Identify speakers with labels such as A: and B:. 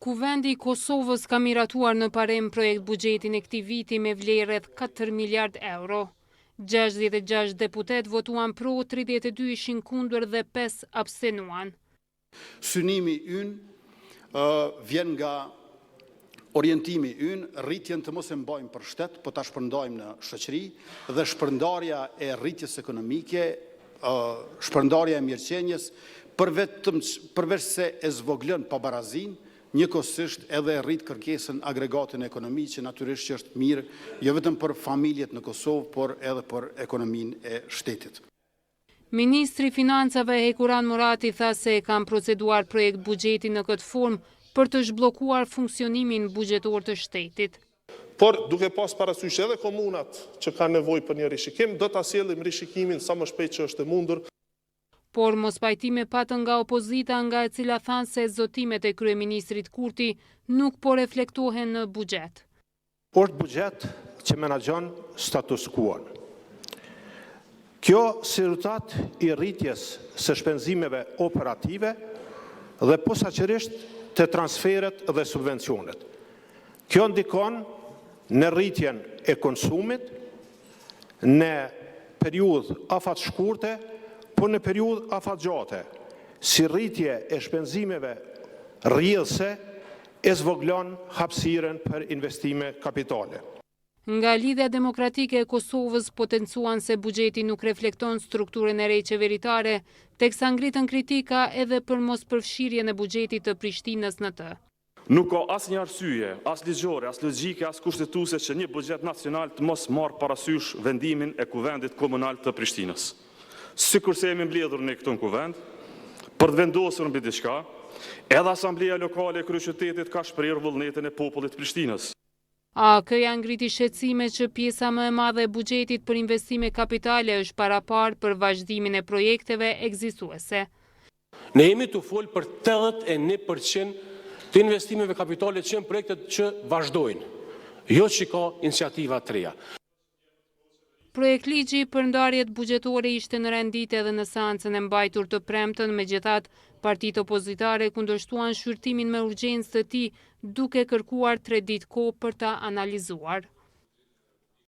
A: Kuvendi i Kosovës ka miratuar në parem projekt buxhetin e këtij viti me vlerë rreth 4 miliard euro. 66 deputet votuan pro, 32 ishin kundër dhe 5 abstenuan.
B: Synimi ynë vjen nga orientimi ynë, rritjen të mos e mbajmë për shtet, po ta shpërndajmë në shoqëri dhe shpërndarja e rritjes ekonomike, shpërndarja e mirëqenjes, përveç se e zvoglon pabarazin, njëkohësisht edhe rrit kërkesën agregatin ekonomik që natyrisht që është mirë, jo vetëm për familjet në Kosovë, por edhe për ekonominë e shtetit.
A: Ministri i Financave Hekuran Murati tha se kanë proceduar projekt buxheti në këtë formë për të zhbllokuar funksionimin buxhetor të shtetit.
C: Por duke pas parasysh edhe komunat që kanë nevojë për një rishikim, do ta sjellim rishikimin sa më shpejt që është e mundur.
A: Por mos pajtime patën nga opozita, nga e cila thanë se zotimet e kryeministrit Kurti nuk po reflektohen në buxhet.
D: Është buxhet që menaxhon status quo-n. Kjo si rezultat i rritjes së shpenzimeve operative dhe posaçërisht të transferet dhe subvencionet. Kjo ndikon në rritjen e konsumit në periudhë afatshkurte, por në periudhë afatgjate, si rritje e shpenzimeve rrjedhëse e zvoglon hapësirën për investime kapitale.
A: Nga Lidhja Demokratike e Kosovës potencuan se buxheti nuk reflekton strukturën e re qeveritare, teksa ngritën kritika edhe për mospërfshirjen e buxhetit të Prishtinës në të.
E: Nuk ka asnjë arsye, as ligjore, as logjike, as kushtetuese që një buxhet nacional të mos marrë parasysh vendimin e kuvendit komunal të Prishtinës. Sikur se jemi mbledhur në këtë kuvend, për të vendosur mbi diçka, edhe Asambleja Lokale e Kryeqytetit ka shprehur vullnetin e popullit të Prishtinës.
A: AK-ja ngriti shqetësime që pjesa më e madhe e buxhetit për investime kapitale është paraparë për vazhdimin e projekteve ekzistuese.
F: Ne jemi të folë për 81% të investimeve kapitale që janë projektet që vazhdojnë, jo që ka iniciativa të reja.
A: Projekt ligji për ndarjet buxhetore ishte në renditje edhe në seancën e mbajtur të premten, megjithatë partitë opozitare kundërshtuan shqyrtimin me urgjencë të tij, duke kërkuar 3 ditë kohë për ta analizuar.